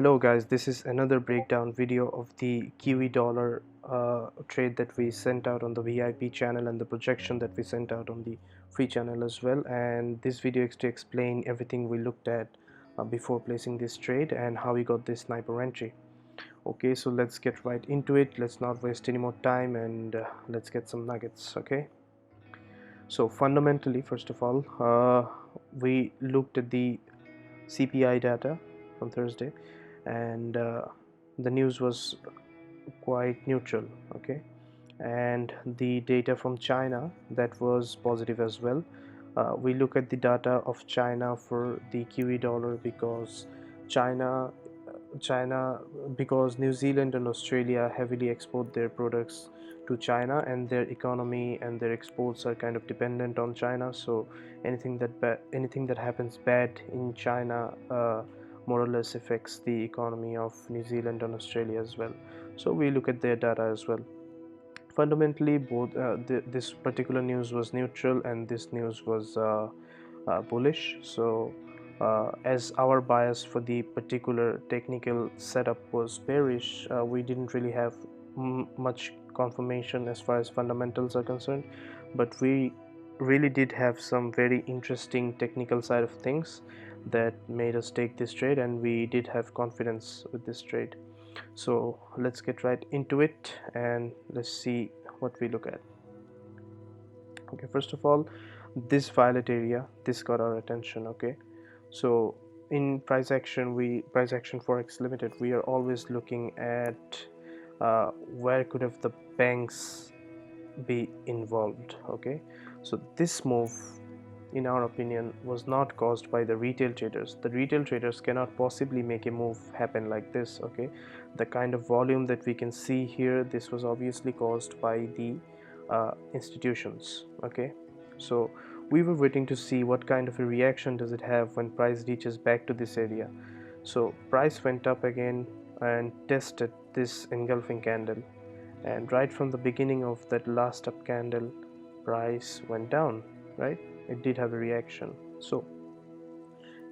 Hello guys, this is another breakdown video of the Kiwi dollar trade that we sent out on the VIP channel and the projection that we sent out on the free channel as well. And this video is to explain everything we looked at before placing this trade and how we got this sniper entry. Okay, so let's get right into it. Let's not waste any more time and let's get some nuggets. Okay, so fundamentally, first of all, we looked at the CPI data from Thursday, and the news was quite neutral. Okay, and the data from China, that was positive as well. We look at the data of China for the Kiwi dollar because China China because New Zealand and Australia heavily export their products to China, and their economy and their exports are kind of dependent on China. So anything that happens bad in China more or less affects the economy of New Zealand and Australia as well. So we look at their data as well. Fundamentally, both this particular news was neutral and this news was bullish. So as our bias for the particular technical setup was bearish, we didn't really have much confirmation as far as fundamentals are concerned, but we really did have some very interesting technical side of things that made us take this trade, and we did have confidence with this trade. So let's get right into it and let's see what we look at. Okay, first of all, this violet area, this got our attention. Okay, so in PriceAction Forex Limited, we are always looking at where could have the banks be involved. Okay, so this move, in our opinion, was not caused by the retail traders. The retail traders cannot possibly make a move happen like this. Okay, the kind of volume that we can see here, this was obviously caused by the institutions. Okay, so we were waiting to see what kind of a reaction does it have when price reaches back to this area. So price went up again and tested this engulfing candle, and right from the beginning of that last up candle, price went down, right? It did have a reaction. So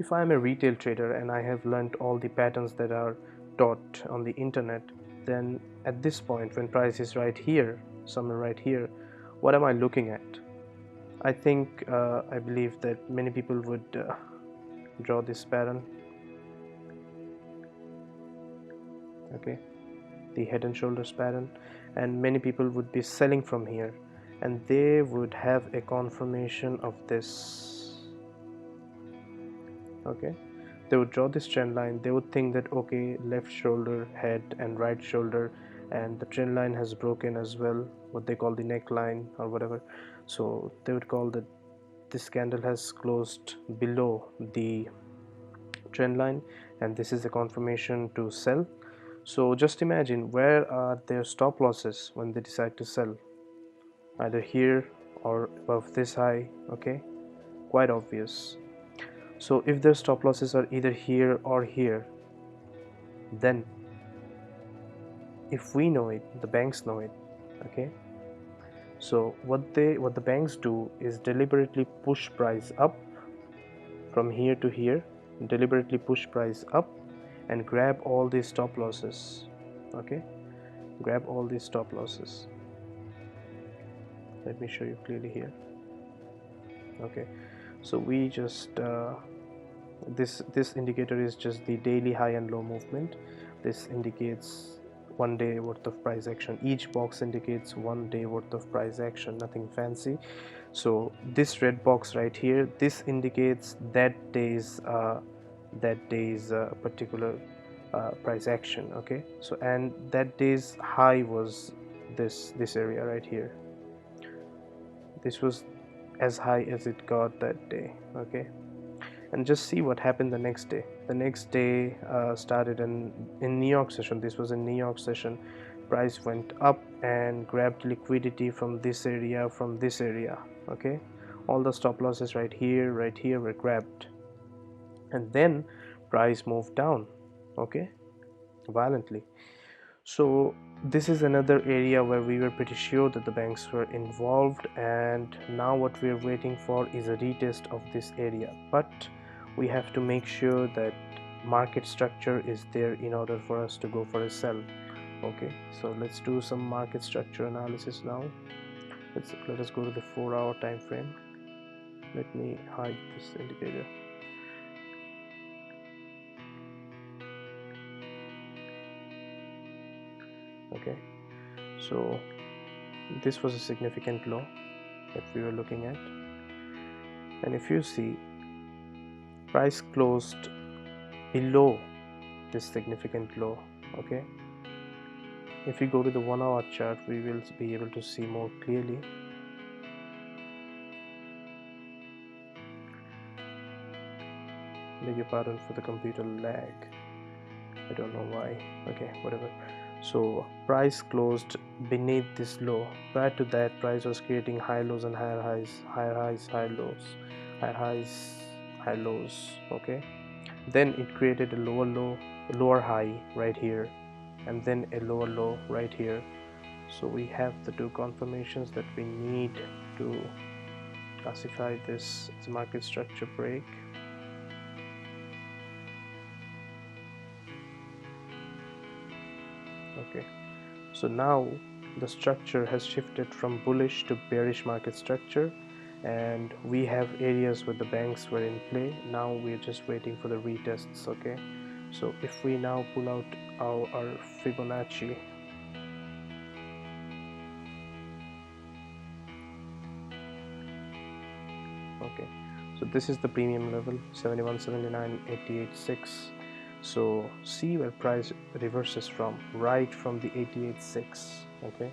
if I am a retail trader and I have learned all the patterns that are taught on the internet, then at this point when price is right here, somewhere right here, what am I looking at? I think I believe that many people would draw this pattern. Okay, the head and shoulders pattern, and many people would be selling from here, and they would have a confirmation of this. Okay, they would draw this trend line. They would think that okay, left shoulder, head, and right shoulder, and the trend line has broken as well, what they call the neckline or whatever. So they would call that this candle has closed below the trend line, and this is a confirmation to sell. So just imagine, where are their stop losses when they decide to sell? Either here or above this high. Okay, quite obvious. So if their stop losses are either here or here, then if we know it, the banks know it. Okay, so what the banks do is deliberately push price up from here to here, deliberately push price up and grab all these stop losses. Okay, grab all these stop losses. Let me show you clearly here. Okay, so we just this indicator is just the daily high and low movement. This indicates 1 day worth of price action. Each box indicates 1 day worth of price action, nothing fancy. So this red box right here, this indicates that day's particular price action. Okay, so and that day's high was this area right here. This was as high as it got that day. Okay, and just see what happened the next day. The next day started in New York session. This was a New York session. Price went up and grabbed liquidity from this area, from this area. Okay, all the stop losses right here were grabbed, and then price moved down. Okay, violently. So this is another area where we were pretty sure that the banks were involved, and now what we are waiting for is a retest of this area. But we have to make sure that market structure is there in order for us to go for a sell. Okay, so let's do some market structure analysis now. Let us go to the 4-hour time frame. Let me hide this indicator. Okay, so this was a significant low that we were looking at, and if you see, price closed below this significant low. Okay, if we go to the 1-hour chart, we will be able to see more clearly. Beg your pardon for the computer lag, I don't know why. Okay, whatever. So price closed beneath this low. Prior to that, price was creating high lows and higher highs, higher highs, high lows, higher highs, high lows. Okay, then it created a lower low, lower high right here, and then a lower low right here. So we have the two confirmations that we need to classify this as a market structure break. Okay, so now the structure has shifted from bullish to bearish market structure, and we have areas where the banks were in play. Now we're just waiting for the retests. Okay, so if we now pull out our Fibonacci, okay, so this is the premium level 71.79.88.6. so see where price reverses from, right from the 88.6. okay,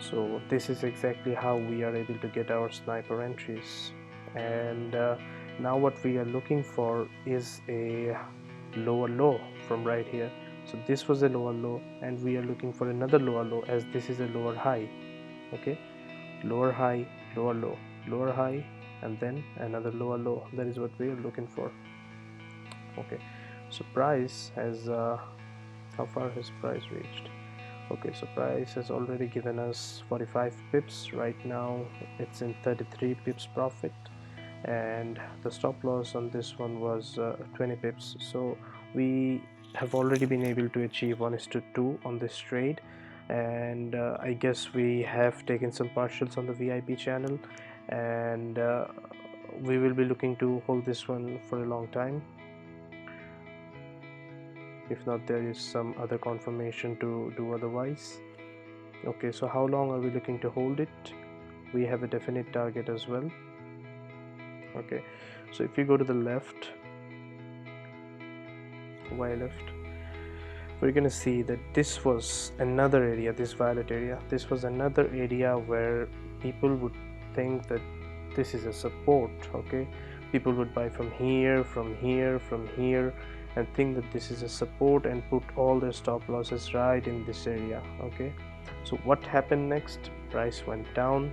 so this is exactly how we are able to get our sniper entries. And now what we are looking for is a lower low from right here. So this was a lower low, and we are looking for another lower low, as this is a lower high. Okay, lower high, lower low, lower high, and then another lower low. That is what we are looking for. Okay, so price has how far has price reached? Okay, so price has already given us 45 pips. Right now it's in 33 pips profit, and the stop loss on this one was 20 pips. So we have already been able to achieve 1:2 on this trade, and I guess we have taken some partials on the VIP channel, and we will be looking to hold this one for a long time. If not, there is some other confirmation to do otherwise. Okay, so how long are we looking to hold it? We have a definite target as well. Okay, so if you go to the left, Y left, we're gonna see that this was another area, this violet area, this was another area where people would think that this is a support. Okay, people would buy from here, from here, from here, and think that this is a support and put all their stop losses right in this area. Okay, so what happened next? Price went down,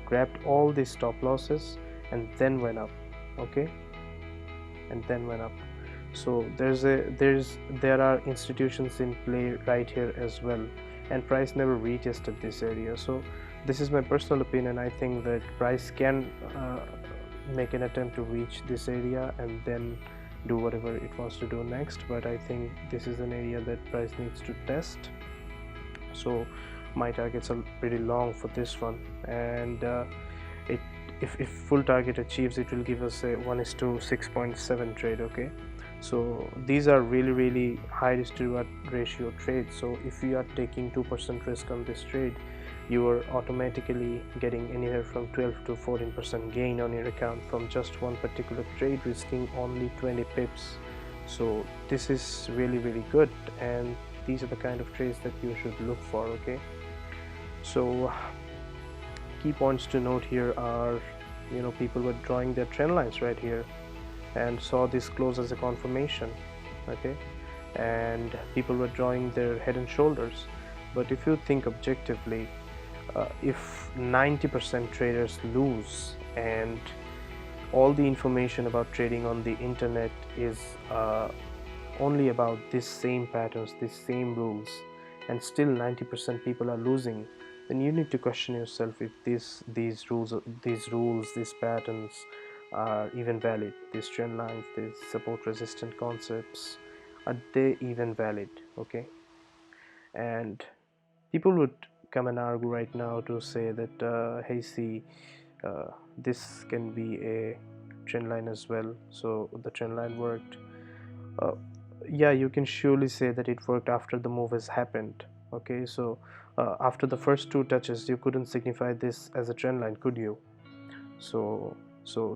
grabbed all these stop losses, and then went up. Okay, and then went up. So there are institutions in play right here as well, and price never retested this area. So this is my personal opinion. I think that price can make an attempt to reach this area and then do whatever it wants to do next, but I think this is an area that price needs to test. So my targets are pretty long for this one, and if full target achieves, it will give us a 1:6.7 trade. Okay, so these are really high risk to reward ratio trades. So if you are taking 2% risk on this trade, you are automatically getting anywhere from 12 to 14% gain on your account from just one particular trade, risking only 20 pips. So this is really good, and these are the kind of trades that you should look for. Okay, so key points to note here are, people were drawing their trend lines right here and saw this close as a confirmation. Okay, and people were drawing their head and shoulders. But if you think objectively, if 90% traders lose, and all the information about trading on the internet is only about these same patterns, these same rules, and still 90% people are losing, then you need to question yourself if these rules, these patterns are even valid? These trend lines, these support resistant concepts, are they even valid? Okay, and people would come and argue right now to say that hey, see, this can be a trend line as well, so the trend line worked. uh, yeah, you can surely say that it worked after the move has happened. Okay, so after the first two touches you couldn't signify this as a trend line, could you? So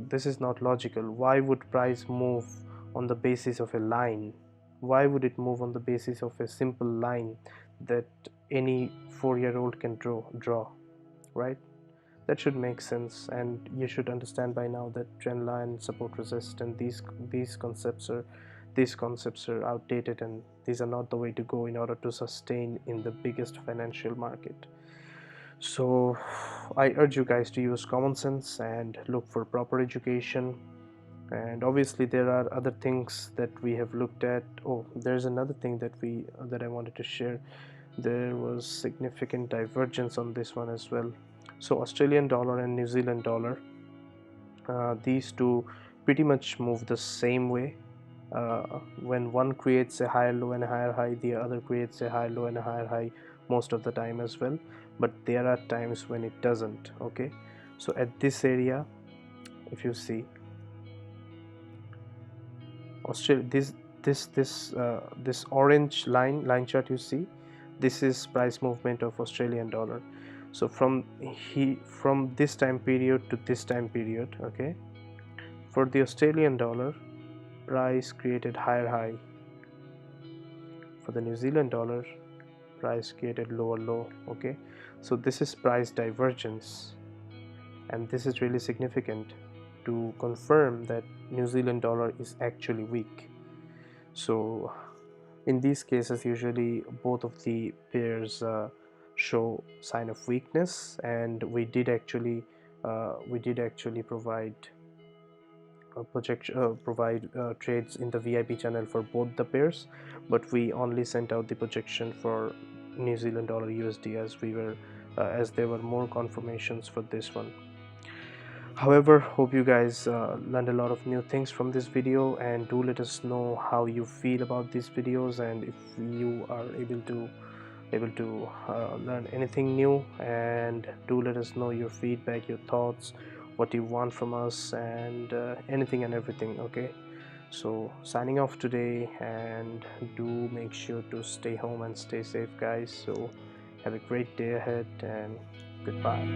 this is not logical. Why would price move on the basis of a line? Why would it move on the basis of a simple line that any 4-year-old can draw, right? That should make sense, and you should understand by now that trend line, support, resist, and these concepts are outdated, and these are not the way to go in order to sustain in the biggest financial market. So I urge you guys to use common sense and look for proper education. And obviously there are other things that we have looked at. Oh, there's another thing that I wanted to share. There was significant divergence on this one as well. So Australian dollar and New Zealand dollar, these two pretty much move the same way. When one creates a higher low and a higher high, the other creates a higher low and a higher high most of the time as well, but there are times when it doesn't. Okay, so at this area, if you see Australia, this orange line chart you see, this is price movement of Australian dollar. So from this time period to this time period, okay, for the Australian dollar, price created higher high. For the New Zealand dollar, price created lower low. Okay, so this is price divergence, and this is really significant to confirm that New Zealand dollar is actually weak. So in these cases, usually both of the pairs show sign of weakness, and we did actually provide trades in the VIP channel for both the pairs, but we only sent out the projection for New Zealand dollar USD as there were more confirmations for this one. However, hope you guys learned a lot of new things from this video, and do let us know how you feel about these videos, and if you are able to learn anything new, and do let us know your feedback, your thoughts, what you want from us, and anything and everything. Okay, so signing off today, and do make sure to stay home and stay safe, guys. So have a great day ahead, and goodbye.